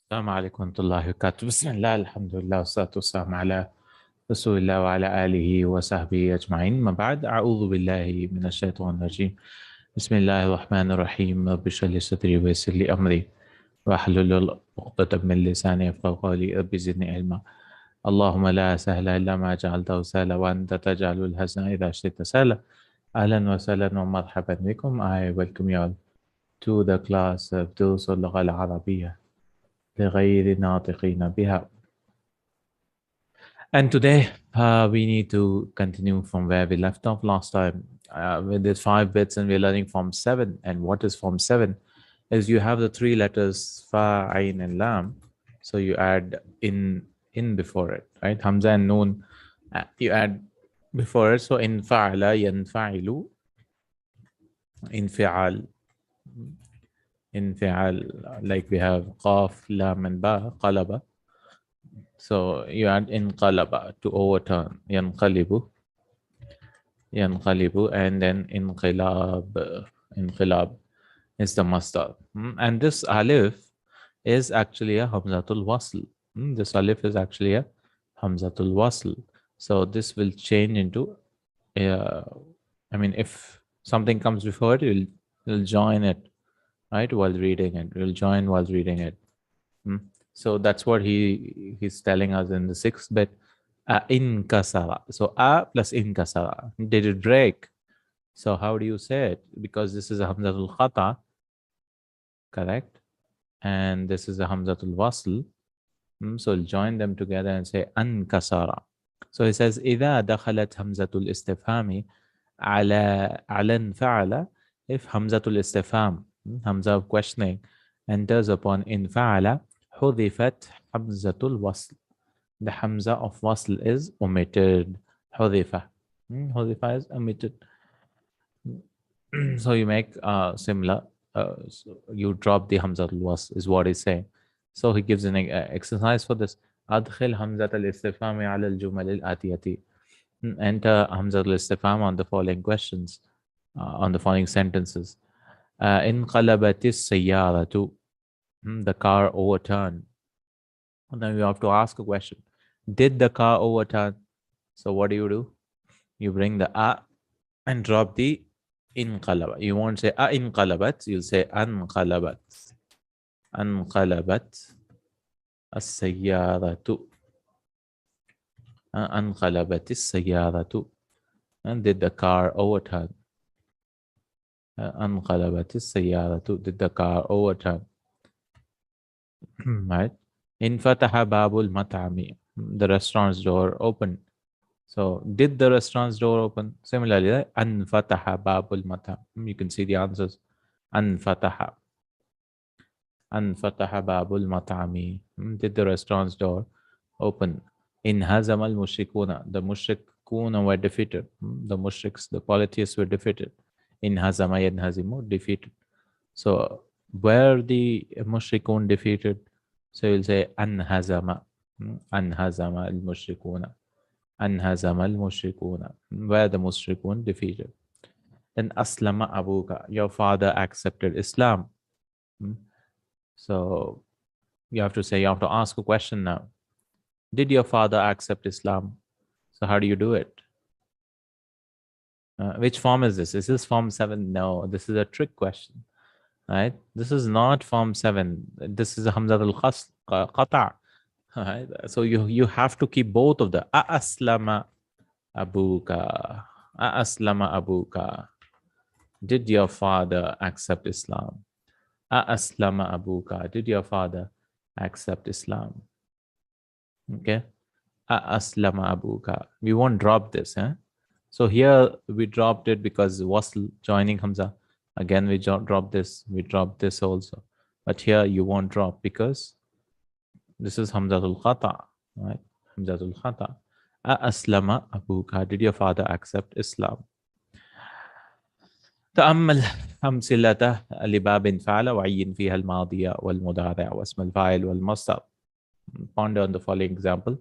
السلام عليكم ورحمة الله وبركاته. بسم الله الحمد لله والصلاة والسلام على رسول الله وعلى آله وصحبه أجمعين. ما بعد، أعوذ بالله من الشيطان الرجيم. بسم الله الرحمن الرحيم. رب اشرح لي صدري ويسر لي أمري واحلل عقدة من لساني يفقهوا قولي. رب زدني علما. اللهم لا سهل إلا ما جعلته سهلا وأنت تجعل الحزن إذا شئت سهلا. أهلا وسهلا ومرحبا بكم. I welcome you all to the class of دروس اللغة العربية لغير ناطقين بها. And today we need to continue from where we left off last time. We did 5 bits and we're learning form 7. And what is form 7? Is you have the 3 letters fa, ain, and lam. So you add in before it, right? Hamza and noon, you add before it. So in fa'ala, yanfa'ilu, in fi'al, like we have qaf, lam, and ba, qalaba. So you add inqalaba to overturn, yanqalibu, and then inqilab is the masdar. And this alif is actually a hamzatul wasl. This alif is actually a hamzatul wasl. So this will change into, if something comes before it, you'll join it, right, while reading it. You'll join while reading it. So that's what he's telling us in the 6th bit. In kasara. So plus in kasara. Did it break? So how do you say it? Because this is a hamzatul khata, correct? And this is a hamzatul wasl. So join them together and say an kasara. So he says إذا دخلت همزة الاستفهام على فعل. If hamzatul istifham, hamza of questioning, enters upon in fa'ala, حذفت hamzatul wasl. The hamza of wasl is omitted. Hudifa. Hudifa is omitted. So you make similar. So you drop the hamza al-wasl is what he's saying. So he gives an exercise for this. أدخل همزة الاستفهام على الجمل الآتية. Enter hamza al-istifham on the following questions, on the following sentences. انقلبت السيارة. The car overturned. Now you have to ask a question. Did the car overturn? So what do? You bring the a and drop the inqalabat. You won't say a inqalabat, you'll say anqalabat. Anqalabat as-sayyaratu. Anqalabat as-sayyaratu. And did the car overturn? Anqalabat as-sayyaratu. Did the car overturn? Right? Infataha babul mat'ami. The restaurant's door opened. So did the restaurant's door open? Similarly, anfataha babul mat'am. You can see the answers. Anfataha. Anfataha babul mat'ami. Did the restaurant's door open? Inhazam al mushrikuna. The mushrikuna were defeated. The mushriks, the polytheists were defeated. Inhazama yanhazimu, defeated. So were the mushrikun defeated? So you'll say anhazama. Anhazama al mushrikuna. Anhazama al mushrikuna. Where the mushrikun defeated. Then aslama abuka. Your father accepted Islam. So you have to ask a question now. Did your father accept Islam? So how do you do it? Which form is this? Is this form 7? No, this is a trick question. Right? This is not form 7. This is a hamzat al-qata'. Right? So you have to keep both of the aslama abuka. Aslama abuka. Did your father accept Islam? Aslama abuka. Did your father accept Islam? Okay. Aslama abuka. We won't drop this. So here we dropped it because wasl joining hamza. Again, we drop this. We drop this also. But here you won't drop because this is hamzatul khata. Right? Hamzatul khata. Aslama abuka. Did your father accept Islam? تأمل أمثلة لباب فعل وعين فيها الماضي والمضارع واسم الفاعل والمصدر. Ponder on the following example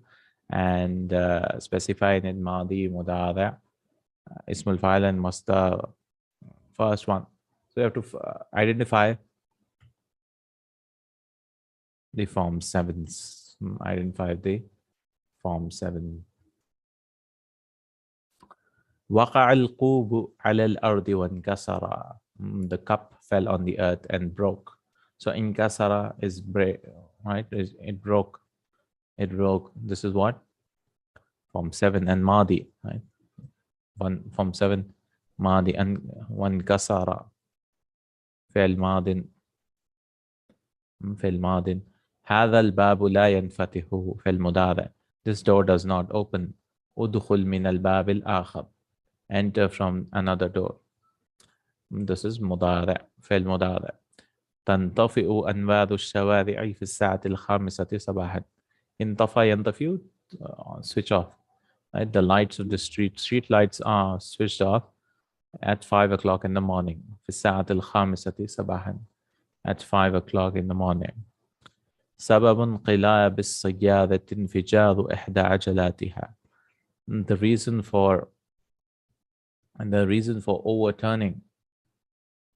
and specify in it ماضي مضارع اسم الفاعل and مصدر. First one. So you have to identify The form 7s. Identify the form 7. وقع القوب على الأرض وانكسر. The cup fell on the earth and broke. So inkasara is break, right? It broke. It broke. This is what? Form 7 and madi, right? Form 7 madi and wankasara. فعل ماض. فعل ماض. هذا الباب لا ينفتح. فعل مضارع. This door does not open. ادخل من الباب الآخر. Enter from another door. This is مضارع. فعل مضارع. تنطفئ أنوار الشوارع في الساعة 5 صباحا. انطفى ينطفئ, switch off. Right? The lights of the street lights are switched off at 5 o'clock in the morning. في الساعة 5 صباحا. At 5 o'clock in the morning. سبب انقلاب السيارة انفجار إحدى عجلاتها. The reason for overturning,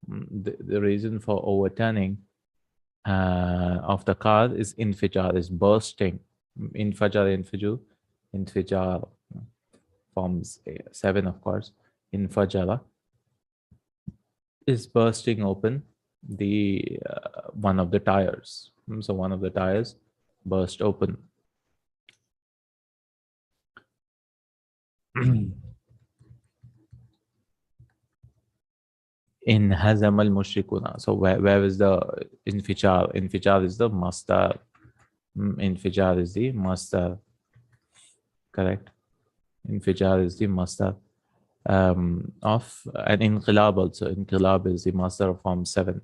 the reason for overturning of the car is infijar, is bursting. Infijar forms 7, of course. Infajara is bursting open the one of the tires. So one of the tires burst open. انهزم المشركون. So where is the infijar? Infijar is the masdar. Infijar is the masdar. Correct. Infijar is the masdar of an inqilab also. Inqilab is the masdar of form 7.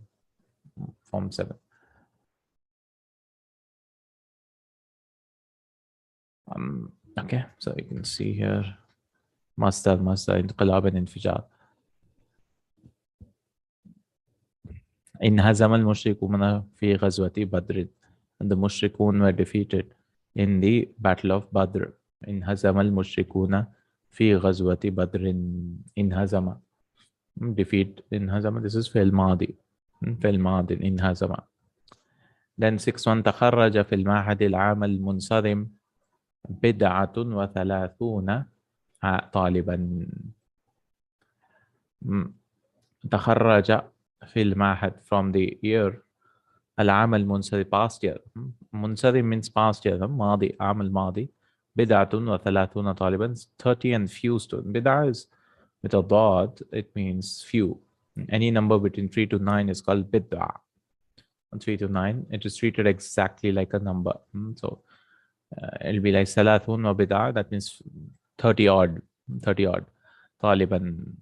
Form 7. Okay, so you can see here masdar, inqilab and infijar. انهزم المشركون في غزوة بدر. And the mushrikun were defeated in the battle of Badr. انهزم المشركون في غزوة بدر. انهزم, defeat. انهزم, this is فعل ماضي. فعل ماضي انهزم. Then 6-1 تخرج في المعهد العام المنصرم 37 طالبا. تخرج في المعهد from the year العام المنصرم, past year. منصرم means past year. ماضي, عام الماضي. 37 طالبا, 30 and few students. بدعة is with a dot, it means few. Any number between 3 to 9 is called bid'ah. 3 to 9, it is treated exactly like a number. So it'll be like salatun wa bid'ah, that means 30 odd. Taliban.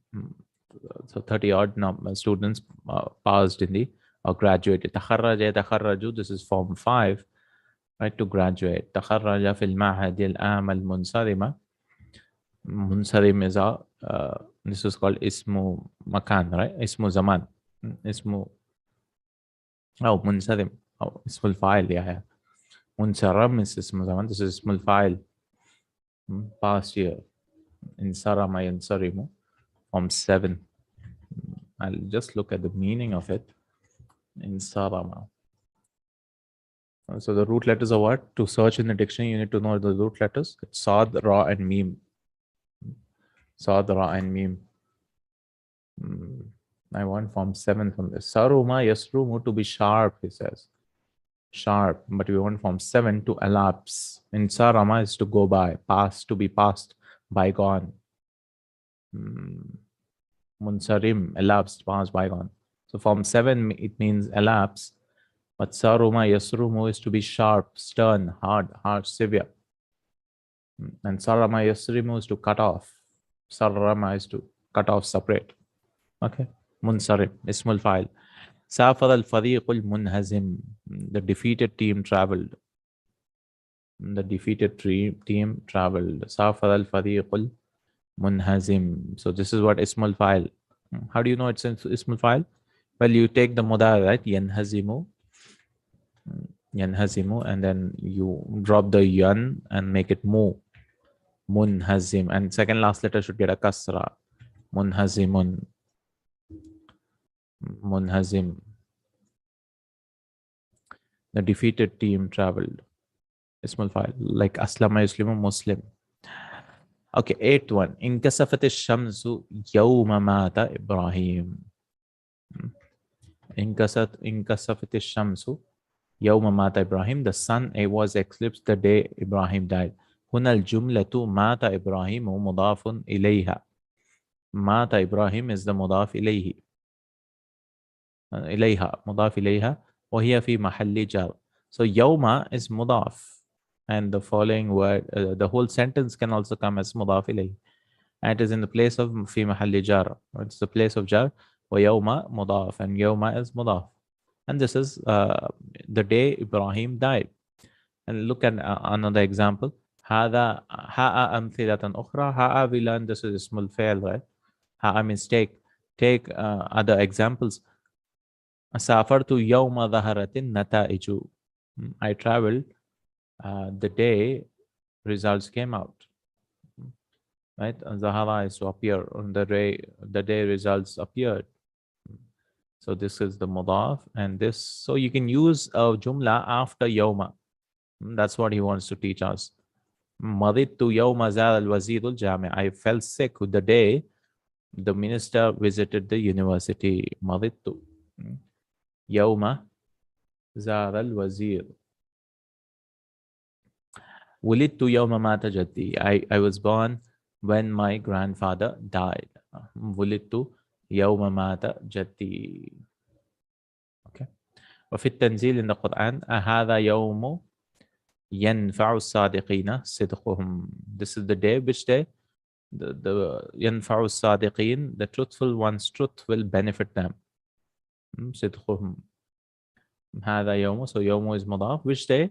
So 30 odd students passed in the or graduated. takharraju, this is form 5, right, to graduate. takharraja fil ma'had al-am al-munsarima. Munsarim is a this is called ismu makan, right? Ismu zaman. Ismu munsarim. Ismul fa'il, yeah. Munsaram is ismu zaman. This is ismul fa'il. Past year. Insarama yansarimu. Form 7. I'll just look at the meaning of it. Insarama. So the root letters are what? To search in the dictionary, you need to know the root letters. It's Sad, Ra, and Mim. Sad, Ra, and Mim. I want form 7 from this. Saruma, Yasrumu, to be sharp, he says. Sharp. But we want form 7 to elapse. In Sarama is to go by, pass, to be passed, bygone. Munsarim, elapsed, past, bygone. So form 7, it means elapse. But Saruma, Yasrumu is to be sharp, stern, hard, harsh, severe. And Sarama, Yasrimu is to cut off. Sarama is to cut off, separate. Okay. Munsarim, Ismul Fa'il. Safar al-Fariqul Munhazim. The defeated team traveled. The defeated team traveled. Safar al-Fariqul Munhazim. So this is what Ismul Fa'il. How do you know it's Ismul Fa'il? Well, you take the mudar, right? Yanhazimu. Yanhazimu, and then you drop the yan and make it mu. Munhazim. And second last letter should get a kasra. Munhazimun. Munhazim. The defeated team traveled. Ismul file like Aslama Yuslimu Muslim. Okay, 8th one. Inkasafat shamsu yawma mata Ibrahim. Inkasafat shamsu yawma mata Ibrahim. The sun was eclipsed the day Ibrahim died. هنا الجملة مات إبراهيم مضاف إليها. مات إبراهيم is the مضاف إليه. إليها مضاف إليها وهي في محل جر. So يوم is مضاف, and the following word, the whole sentence can also come as مضاف إليه, and it is in the place of في محل جر. It's the place of jar. ويوم مضاف, and يوم is مضاف, and this is the day Ibrahim died. And look at another example. هذا ها أمثلة أخرى. ها we learn this is اسم الفعل, right? ها means take other examples. سافرت يوم ظهرت النتائج. I traveled the day results came out. Right? Zahara is to appear. On the day results appeared. So this is the mudaf, and this. So you can use a jumla after yawma. That's what he wants to teach us. Madittu yawma zal al-wazir al-jami'. I fell sick the day the minister visited the university. Madittu yawma zal al-wazir. Wulidtu yawma mata jaddi. I was born when my grandfather died. Wulidtu yawma mata jaddi. Okay. وفي التنزيل in the Quran هذا يوم ينفع الصادقين صدقهم. This is the day, which day? The ينفع الصادقين, the truthful ones' truth will benefit them. صدقهم. هذا يوم, so يوم is مضاف. Which day?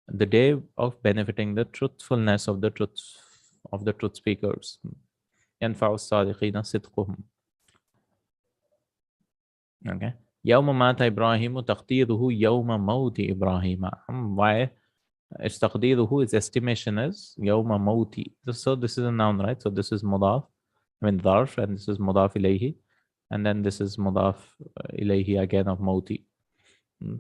The day of benefiting the truthfulness of the truth speakers. ينفع الصادقين صدقهم. Okay. يوم مات إبراهيم تقديره يوم موت إبراهيم. Why? Its taqdeeruhu, its estimation is yawma mawti. So this is a noun, right? So this is mudaf, dharf, and this is mudaf ilayhi, and then this is mudaf ilayhi again of mawti.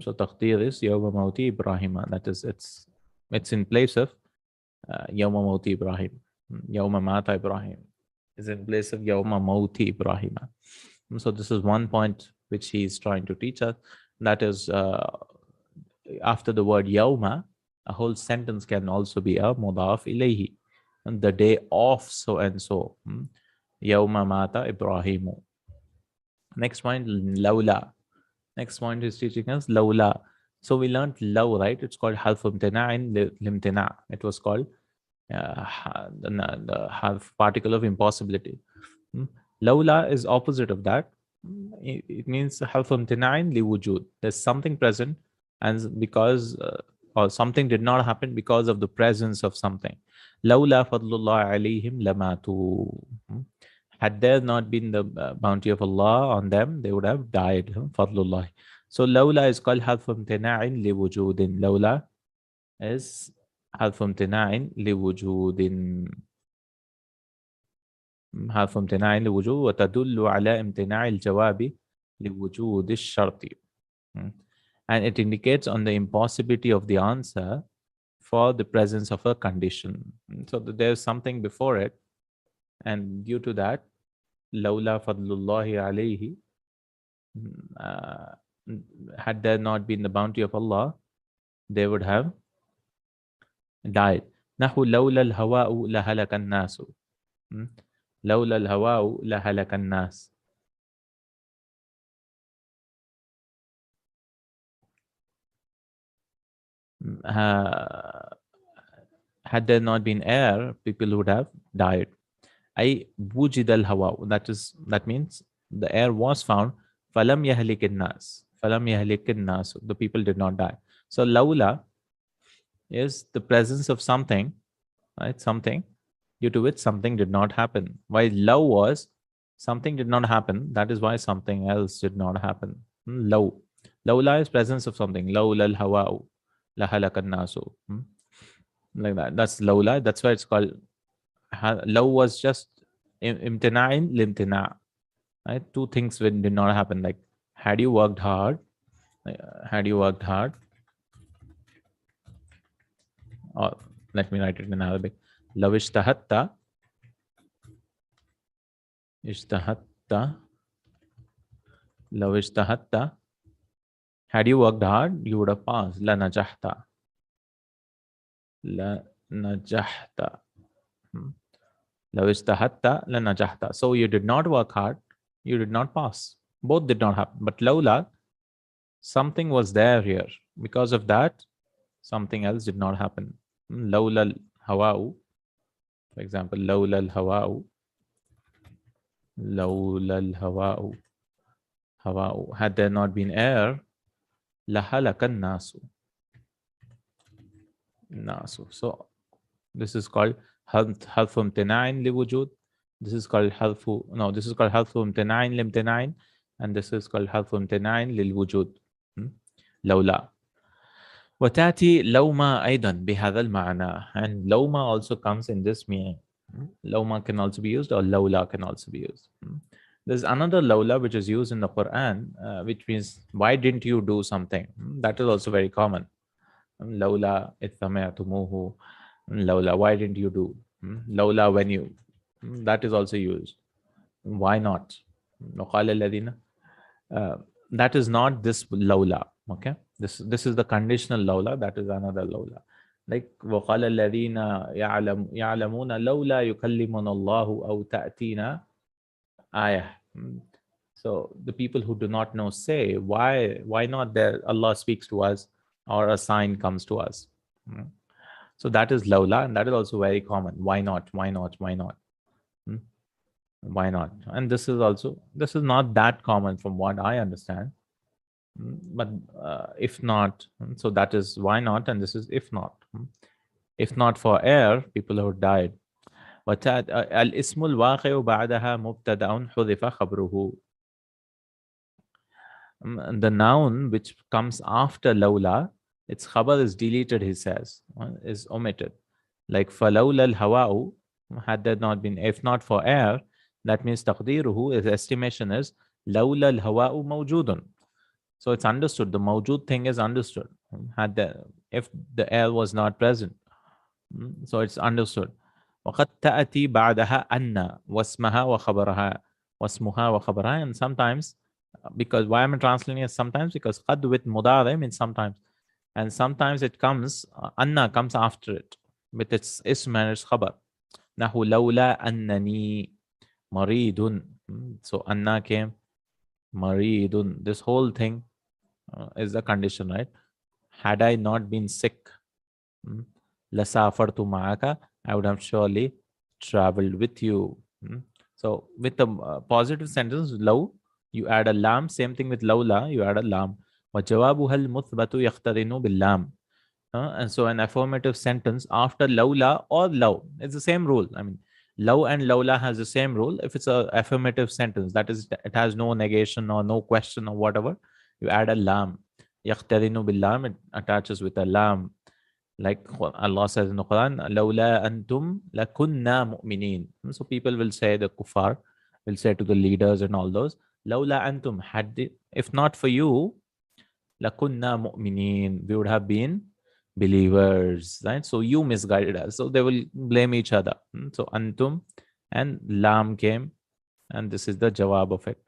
So taqdeer is yawma mawti Ibrahim. That is, it's in place of yawma mawti Ibrahim. Yawma mata Ibrahim is in place of yawma mawti Ibrahim. So this is one point which he is trying to teach us. That is, after the word yawma, a whole sentence can also be a mudaf ilayhi. And the day of so and so. Yawma mata Ibrahimu. Next point, lawla. Next point is teaching us lawla. So we learned law, right? It's called half imtina'in limtina'. It was called the half particle of impossibility. Lawla is opposite of that. It means half imtina'in liwujud. There's something present, and because or something did not happen because of the presence of something. Lawla fadlullah alayhim lamatu. Had there not been the bounty of Allah on them, they would have died. Fadlullah. So lawla is called half imtina'in liwujudin. Lawla is half imtina'in liwujudin. half امتناع لوجود وتدل على امتناع الجواب لوجود الشرط. And it indicates on the impossibility of the answer for the presence of a condition. So there's something before it, and due to that, lawla fadlullahi alayhi, had there not been the bounty of Allah, they would have died. نحو لولا الهواء لهلك الناس. لولا الهواء لهلك الناس. Had there not been air, people would have died. أي وجد الهواء. That means the air was found. فلم يهلك الناس. فلم يهلك الناس. The people did not die. So lawla is the presence of something, right? Something due to which something did not happen. While law was something did not happen. That is why something else did not happen. Law. Lawla is presence of something. Lawla al-hawa'u lahalaka an-nasu. Like that. That's lawla. That's why it's called. Law was just imtina'in limtina'. Right? Two things did not happen. Like had you worked hard, Or let me write it in Arabic. لو اجتهدت اجتهدت لو اجتهدت, had you worked hard, you would have passed. لنجحت لنجحت. لو اجتهدت لنجحت. So you did not work hard, you did not pass. Both did not happen. But لولا, something was there here. Because of that, something else did not happen. لولا الهواء, for example, لولا الهواء, لولا الهواء, هواء, had there not been air, لهلك الناس. الناس. So this is called حذف امتناع لوجود. This is called this is called حذف امتناع لامتناع, and this is called حذف امتناع للوجود. لولا. وتأتي لوما أيضا بهذا المعنى, and لوما also comes in this meaning. لوما can also be used, or lawla can also be used. There's another lawla which is used in the Quran, which means why didn't you do something? That is also very common. Lawla إذ سمعتموه, lawla, why didn't you do? Lawla, when you, that is also used. Why not? وقال الذين, that is not this lawla. Okay, this is the conditional lawla. That is another lawla. Like وقال الذين يعلمون لولا يكلمنا الله أو تأتينا آية. So the people who do not know say, why not that Allah speaks to us or a sign comes to us? So that is lawla, and that is also very common. Why not? Why not? Why not? Why not? And this is not that common from what I understand. But if not, so that is why not, and this is if not. If not for air, people who died. الاسم الواقع بعدها مبتدأ حذف خبره. The noun which comes after lawla, its khabar is deleted, he says, is omitted. Like فلولا الهواء, had there not been, if not for air, that means تقديره, his estimation is لولا الهواء موجود. So it's understood. The mawjud thing is understood. If the air was not present, so it's understood. وقد تأتي بعدها أن واسمها وخبرها واسمها وخبرها, and sometimes, because why am I translating it sometimes? Because قد with mudari means sometimes, and sometimes it comes, anna comes after it with its ism and its khabar. نحو لولا أنني مريض. So anna came, maridun. This whole thing is the condition, right? Had I not been sick, lasafartu ma'aka, I would have surely traveled with you. So with the positive sentence, law, you add a lam. Same thing with lawla, you add a lam. وَجَوَابُهَا الْمُثْبَتُ يَخْتَرِنُ بِاللَّامِ. And so an affirmative sentence after lawla or law, it's the same rule. I mean, law and lawla has the same rule. If it's an affirmative sentence, that is, it has no negation or no question or whatever, you add a lam. يَخْتَرِنُ بِاللَّامِ, it attaches with a lam. Like Allah says in the Quran, لَوْلَا أَنْتُمْ لَكُنَّا مُؤْمِنِينَ. So people will say, the kuffar will say to the leaders and all those, لَوْلَا أَنْتُمْ, if not for you, لَكُنَّا مُؤْمِنِينَ, we would have been believers, right? So you misguided us. So they will blame each other. So antum and lam came, and this is the jawab of it.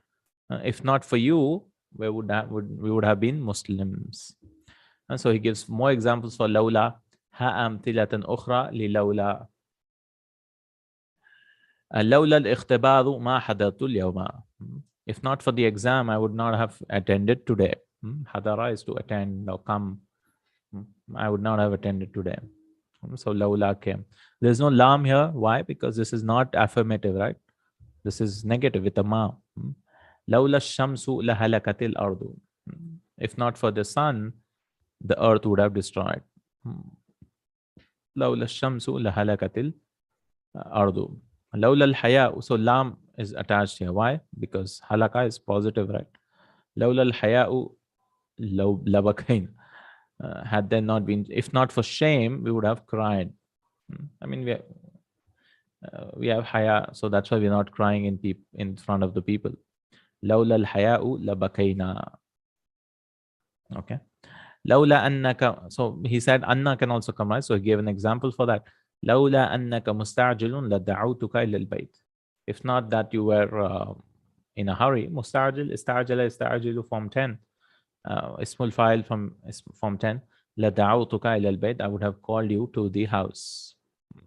If not for you, we would have been Muslims. And so he gives more examples for lawla. ها أمثلة أخرى للولا. لولا الاختبار ما حضرت اليوم. If not for the exam, I would not have attended today. Hadara is to attend or come. I would not have attended today. So lawla came. There's no lam here. Why? Because this is not affirmative, right? This is negative with a ma. Lawla shamsu lahalakatil ardu. If not for the sun, the earth would have destroyed. لولا الشمس لهلكت الأرض. لولا الحياء, so lam is attached here. Why? Because halaka is positive, right? لولا الحياء لبكين. Had there not been, if not for shame, we would have cried. I mean, we have haya, so that's why we're not crying in front of the people. لولا الحياء لبكينا. Okay. لولا أنك. So he said أن can also come, right? So he gave an example for that. لولا أنك مستعجل لدعوتك إلى البيت. If not that you were in a hurry. مستعجل استعجل يستعجل from 10. اسم الفاعل from 10. لدعوتك إلى البيت. I would have called you to the house.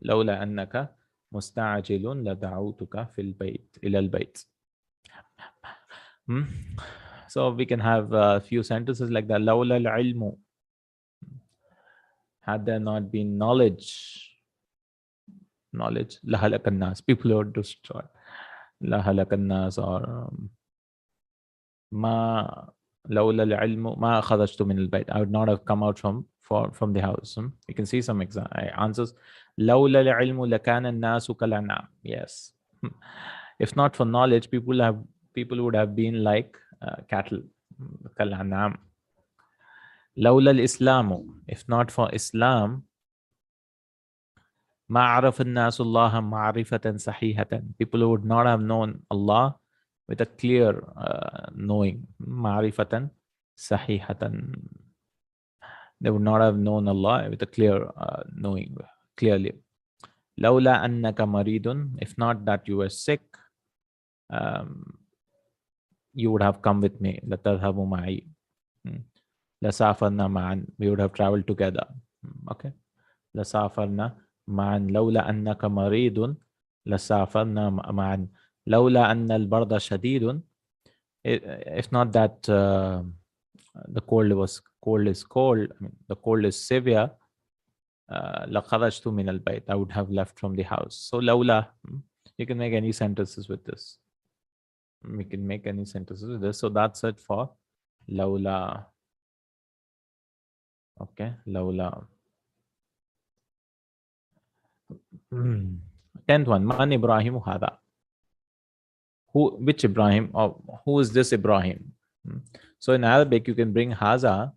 لولا أنك مستعجل لدعوتك في البيت إلى البيت. So we can have a few sentences like that. لولا العلم. Had there not been knowledge, لهلك الناس. People would destroy. لهلك الناس or ما لولا العلم ما خرجت من البيت. I would not have come out from the house. You can see some answers. لولا العلم لكان الناس كالأنعام. Yes. If not for knowledge, people would have been like cattle. كالأنعام. لولا الإسلام. If not for Islam, ما عرف الناس الله معرفة صحيحة. People would not have known Allah with a clear knowing. معرفة صحيحة. They would not have known Allah with a clear knowing clearly. لولا أنك مريض. If not that you were sick, you would have come with me. لتذهبوا معي. لسافرنا معا. We would have traveled together. Okay. لسافرنا معا. لولا أنك مريض لسافرنا معا. لولا أن البرد شديد. If not that the cold is cold, I mean, the cold is severe, لخرجت من البيت. I would have left from the house. So لولا, you can make any sentences with this. We can make any sentences with this. So that's it for لولا. Okay, لولا. 10th one. Man Ibrahim hada. Which Ibrahim, or who is this Ibrahim? So in Arabic you can bring haza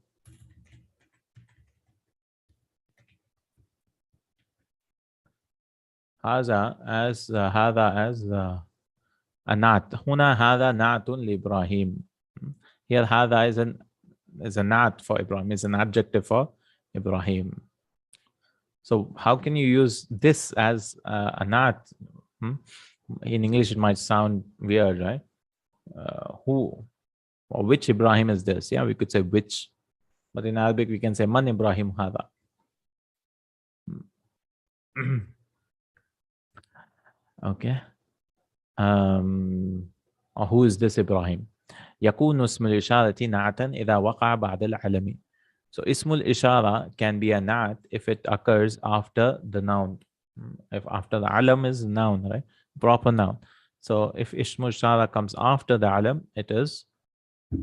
as هذا as a nat. هنا هذا نعت لإبراهيم. Here هذا is a nat for Ibrahim, is an adjective for Ibrahim. So how can you use this as a nat? In English it might sound weird, right? Who or which Ibrahim is this? Yeah, we could say which, but in Arabic we can say man Ibrahim hada. Okay. Or who is this Ibrahim? يكون اسم الإشارة نعتا إذا وقع بعد العلم. So اسم الإشارة can be a nat if it occurs after the noun. If after the alam is noun, right? Proper noun. So if اسم الإشارة comes after the alam, it is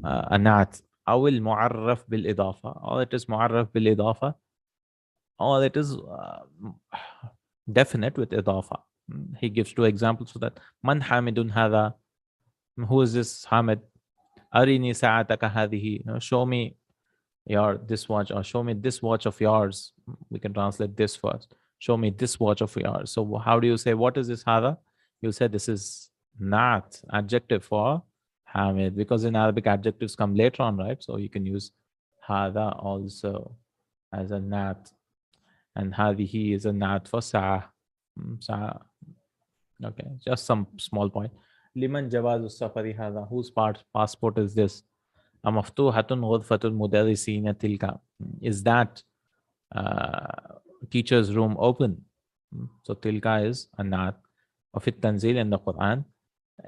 a nat. أو المعرف بالإضافة. Or it is معرف بالإضافة. Or it is definite with إضافة. He gives two examples for that. Man Hamidun hada. Who is this Hamid? Arini sa'ataka hadihi. Show me this watch, or show me this watch of yours. We can translate this first. Show me this watch of yours. So how do you say, what is this hada? You say this is nat, adjective for Hamid, because in Arabic adjectives come later on, right? So you can use hada also as a nat. And hadihi is a nat for sa'a. Sa'a. Okay, just some small point. Liman jawazu safari hada. Whose passport is this? Amaftuhatun ghurfatul mudarrisina tilka. Is that teacher's room open? So tilka is a nat. Of it tanzil in the Quran.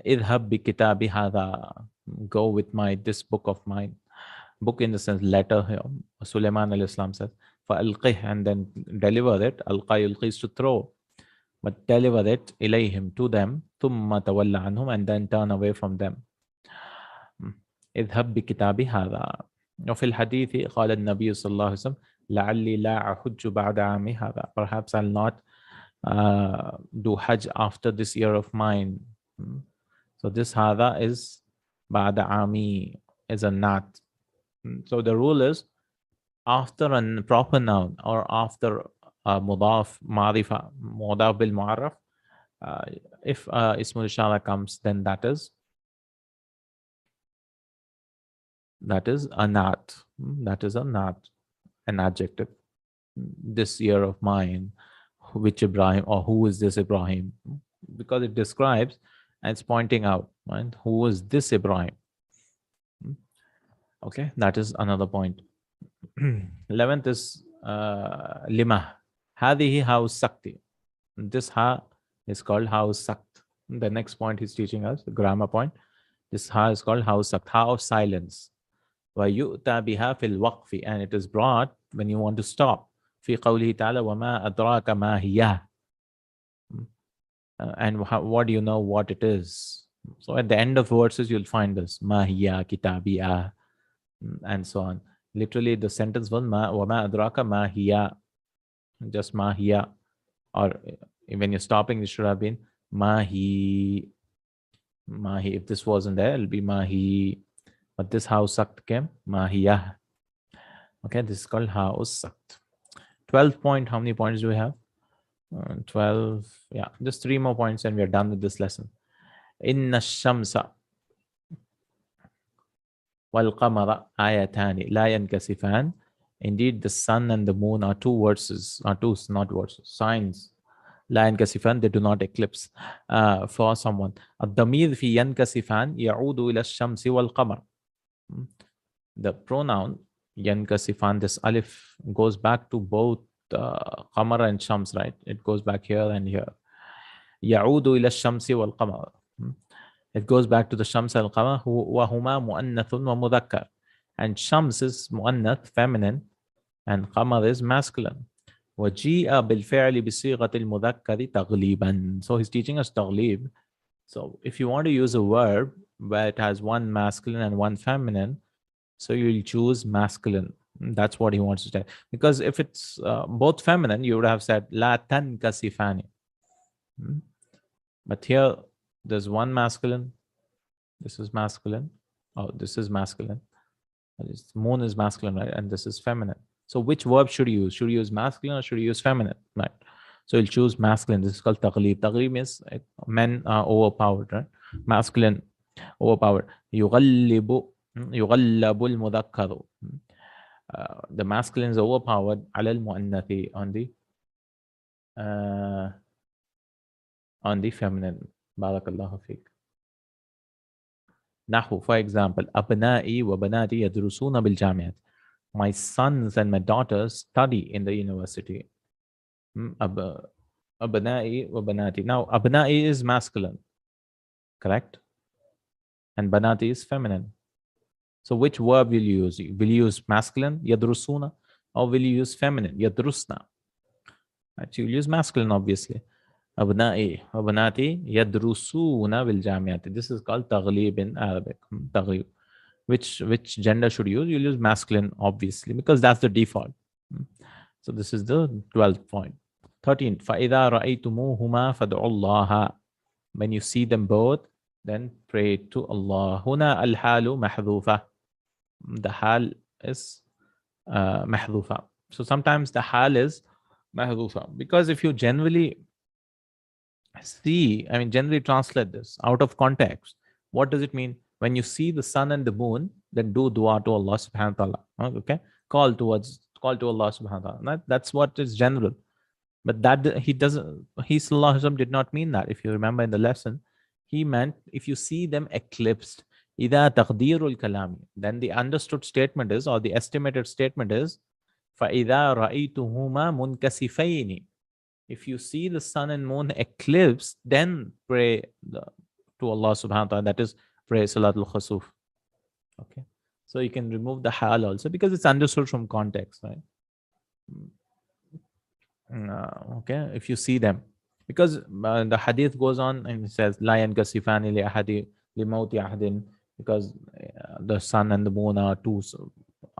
Idhab bi kitabi hada. Go with this book of mine. Book in the sense letter here. Sulaiman al-Islam says. Fa'alqih, and then deliver it. Alqa yulqis to throw. But deliver it ilayhim, to them, thumma tawalla anhum, and then turn away from them. اذهب بكتابي هذا. وفي الحديث قال النبي صلى الله عليه وسلم لعلي لا أحج بعد عامي هذا. Perhaps I'll not do Hajj after this year of mine. So this هذا is بعد عامي, is a nat. So the rule is after a proper noun or after mudaf marifa, mudaf bil mu'arraf, if ismul ishara comes, then that is a nat. That is a nat. an adjective. This year of mine, which Ibrahim, or who is this Ibrahim? Because it describes and it's pointing out, right? Who is this Ibrahim? Okay, that is another point. 11th is lima. Hadihi haus sakti. This ha is called haus sakt. The next point he's teaching us, the grammar point. This ha is called haus sakt, ha of silence. وَيُؤْتَى بِهَا فِي الْوَقْفِ, and it is brought when you want to stop. في قوله تعالى وَمَا أَدْرَاكَ مَا هِيَهْ. And what do you know what it is? So at the end of verses, you'll find this. مَا هِيَ كِتَابِيَا, and so on. Literally, the sentence was وَمَا أَدْرَاكَ مَا هِيَ. Just مَا هِيَ. Or when you're stopping, it should have been mahi. Mahi. If this wasn't there, it'll be mahi. But this haus sakt came mahiyah. Okay, this is called haus sakt. 12 point. How many points do we have? 12. Yeah, just 3 more points and we are done with this lesson. Inna shamsa wal qamara ayatani la yankasifan. Indeed, the sun and the moon are two verses, not verses, signs. La yankasifan, they do not eclipse for someone. Ad-damir fi yankasifan ya'udu ila ash-shamsi wal qamar. The pronoun yankasifan, this alif goes back to both qamar and shams, right? It goes back here and here. Ya'udu ila ash-shamsi wal qamar. It goes back to the shams and qamar, wa huma mu'annathun wa mudhakkar. And shams is mu'annath, feminine, and qamar is masculine. وَجِيءَ بِالْفِعْلِ بِصِيغَةِ الْمُذَكَّرِ تَغْلِيبًا. So he's teaching us taghlib. So if you want to use a verb where it has one masculine and one feminine, so you'll choose masculine. That's what he wants to say. Because if it's both feminine, you would have said la tankasifani. But here there's one masculine. This is masculine. Oh, this is masculine. This moon is masculine, right? And this is feminine. So which verb should you use? Should you use masculine or should you use feminine? Right. So you'll choose masculine. This is called taghlib. Taghlib means men are overpowered, right? Masculine, overpowered. يغلب المذكر. The masculine is overpowered على المؤنث, on the feminine. Barakallahu fiqh. Nahu, for example, أبنائي وبناتي يدرسون بالجامعات. My sons and my daughters study in the university. Abnai wa banati. Now, abnai is masculine, correct? And banati is feminine. So which verb will you use? Will you use masculine, yadrusuna, or will you use feminine, yadrusna? Right, you'll use masculine, obviously. Abnai wa banati yadrusuna bil jamiati. This is called taghlib in Arabic. Taghlib. Which gender should you use? You'll use masculine, obviously, because that's the default. So this is the 12th point. 13th, فَإِذَا رَأَيْتُمُوهُمَا فَادْعُوا اللَّهَ. When you see them both, then pray to Allah. هُنَا الْحَالُ مَحْذُوفَةٌ. The hal is mahdhufa. So sometimes the hal is mahdhufa. Because if you generally generally translate this out of context, what does it mean? When you see the sun and the moon, then do dua to Allah subhanahu wa ta'ala. Okay? Call to Allah subhanahu wa ta'ala. That's what is general. But that he sallallahu alaihi wasallam did not mean that. If you remember in the lesson, he meant if you see them eclipsed, إِذَا تَقْدِيرُ الْكَلَامِ, then the understood statement is, or the estimated statement is, فَإِذَا رَأَيْتُهُمَا مُنْكَسِفَيْنِ. If you see the sun and moon eclipsed, then pray to Allah subhanahu wa ta'ala. That is, pray Salatul Khusuf. Okay. So you can remove the hal also because it's understood from context, right? Okay. If you see them, because the hadith goes on and it says, La yankasifani li ahadi li mawti ahadin, because the sun and the moon are two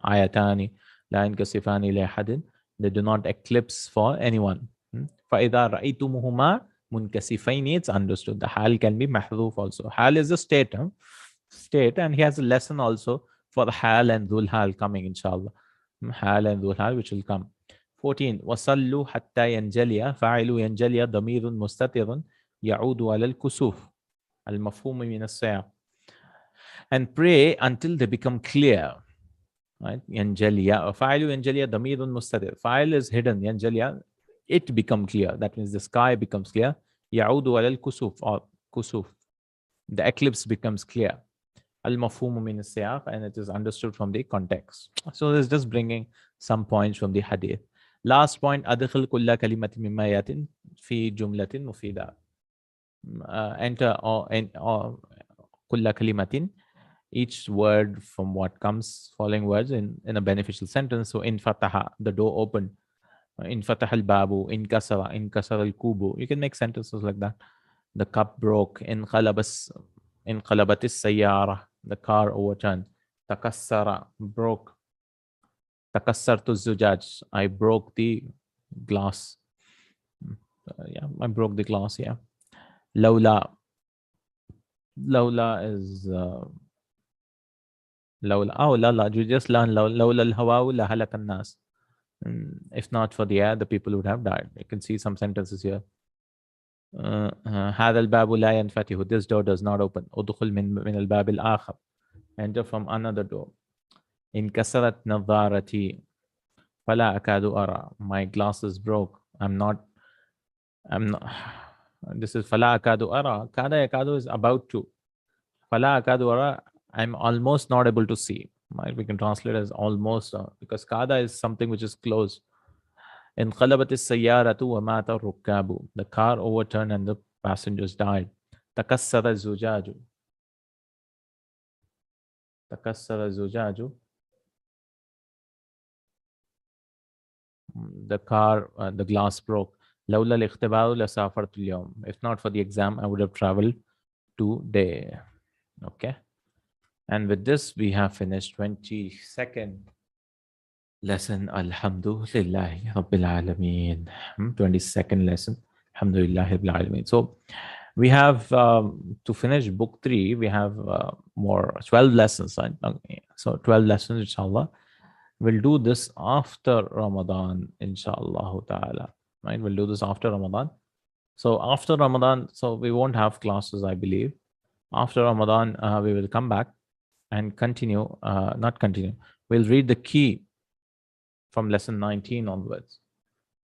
ayatani, La yankasifani li ahadin. They do not eclipse for anyone. فَإِذَا رَأَيْتُمُهُمَا munkasifaini, it's understood. The hal can be mahdhuf also. Hal is a state, and he has a lesson also for the hal and dhul hal coming, inshallah. Hal and dhul hal, which will come. 14. وَصَلُّوا حَتَّى يَنْجَلِيَ فَاعِلُ يَنْجَلِيَ ضَمِيرٌ مُسْتَتِرٌ يَعُودُ عَلَى الْكُسُوفِ الْمَفْهُومِ مِنَ السِّيَاقِ. And pray until they become clear. right? Yanjaliya. Fa'ilu yanjaliya damirun mustatir. Fa'il is hidden. Yanjaliya, it become clear. That means the sky becomes clear. Ya'udu alal kusuf or kusuf. The eclipse becomes clear. Al-mafhumu min al-siyaq, and it is understood from the context. So it's just bringing some points from the hadith. Last point, adkhil kulla kalimatin mimma yatin fi jumlatin mufida. Enter or kulla kalimatin, each word from what comes, following words in a beneficial sentence. So in fataha, the door opened. In fataha al-babu, in kasara al-kubu. You can make sentences like that. The cup broke. In qalabatis sayyara, the car overturned. Takassara, broke. Takassartu zujaj, I broke the glass. Yeah, I broke the glass, yeah. Lawla. Lawla is lawla. Oh, lala. You just learn lawla al-hawa'u la halakan nas. If not for the air, the people would have died. You can see some sentences here. هذا الباب لا ينفتح. This door does not open. ادخل من الباب الآخر. Enter from another door. انكسرت نظارتي فلا أكاد أرى. My glasses broke. I'm not. This is فلا أكاد أرى. كاد يكاد is about to. فلا أكاد أرى, I'm almost not able to see. Right? We can translate as almost, because kada is something which is close. انقلبت السيارة ومات الركاب. The car overturned and the passengers died. تكسر الزجاج. تكسر الزجاج. The car, the glass broke. لولا الاختبار لسافرت اليوم. If not for the exam, I would have traveled today. Okay. And with this, we have finished 22nd lesson. Alhamdulillah Rabbil Alameen. 22nd lesson. Alhamdulillah Rabbil Alameen. So we have to finish book 3. We have more 12 lessons. Right? Okay. So 12 lessons, inshallah. We'll do this after Ramadan, inshallah ta'ala. Right? We'll do this after Ramadan. So after Ramadan, so we won't have classes, I believe. After Ramadan, we will come back and continue, not continue. We'll read the key from lesson 19 onwards,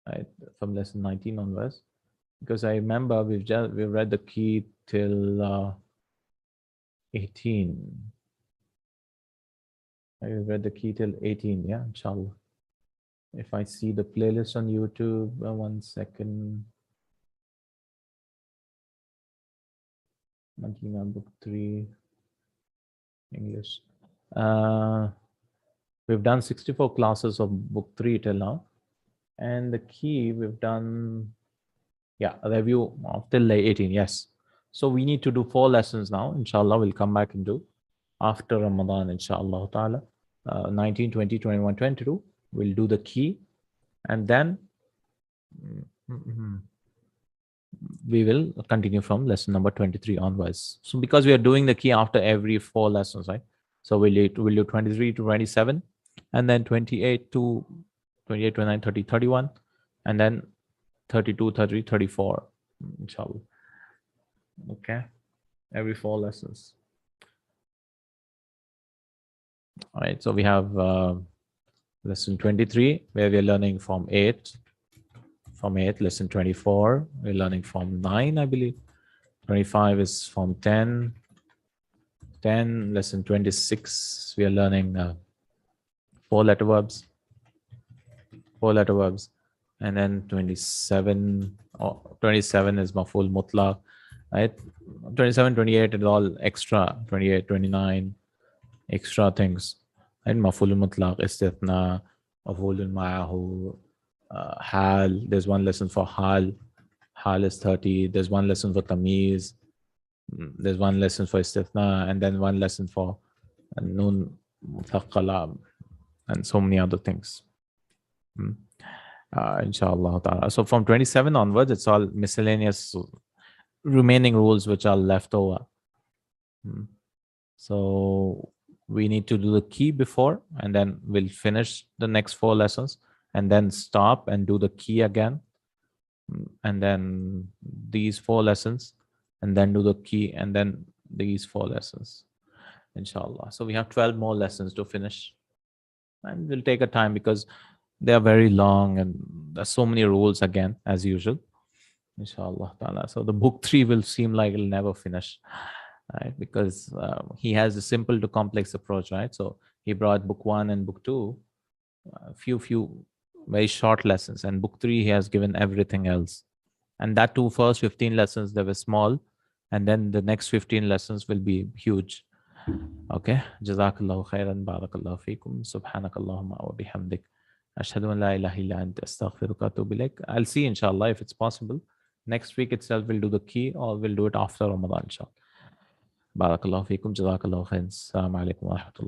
right? From lesson 19 onwards, because I remember we've read the key till 18. We've read the key till 18, yeah, inshallah. If I see the playlist on YouTube, 1 second. Madina book 3, English. We've done 64 classes of book 3 till now. And the key we've done, yeah, a review of till 18, yes. So we need to do 4 lessons now. Inshallah, we'll come back and do after Ramadan, inshallah ta'ala. 19, 20, 21, 22. We'll do the key. And then we will continue from lesson number 23 onwards. So because we are doing the key after every 4 lessons, right? So we'll do 23 to 27, and then 28 to 28, 29, 30, 31, and then 32, 33, 34, inshallah. Okay, every 4 lessons. All right, so we have lesson 23, where we are learning from 8. From 8, lesson 24, we're learning from 9, I believe. 25 is from 10. 10, lesson 26, we are learning 4-letter verbs. 4-letter verbs. And then 27, 27 is maf'ul mutlaq, right? 27, 28 is all extra. 28, 29, extra things. And maf'ul mutlaq, istithna, maf'ul ma'ahu, hal. There's 1 lesson for hal. Hal is 30. There's 1 lesson for tamiz. There's 1 lesson for istithna, and then 1 lesson for nun muthaqqala, and so many other things. Inshallah ta'ala. So from 27 onwards, it's all miscellaneous remaining rules which are left over. So we need to do the key before, and then we'll finish the next 4 lessons, and then stop and do the key again, and then these 4 lessons, and then do the key, and then these 4 lessons, inshallah. So we have 12 more lessons to finish. and we'll take a time because they are very long and there's so many rules again as usual. Inshallah ta'ala. So the book 3 will seem like it'll never finish, right? Because he has a simple to complex approach, right? So he brought book 1 and book 2, few very short lessons, and book 3 he has given everything else. And that too, first 15 lessons they were small, and then the next 15 lessons will be huge. Okay. Jazakallahu khairan, barakallahu feekum, subhanakallahumma wa bihamdik, ashhadu an la ilaha illa anta astaghfiruka wa atubu ilaik. I'll see inshallah if it's possible. Next week itself we'll do the key, or we'll do it after Ramadan inshallah. Barakallahu feekum, jazakallahu khairan. Assalamu alaikum wa rahmatullah.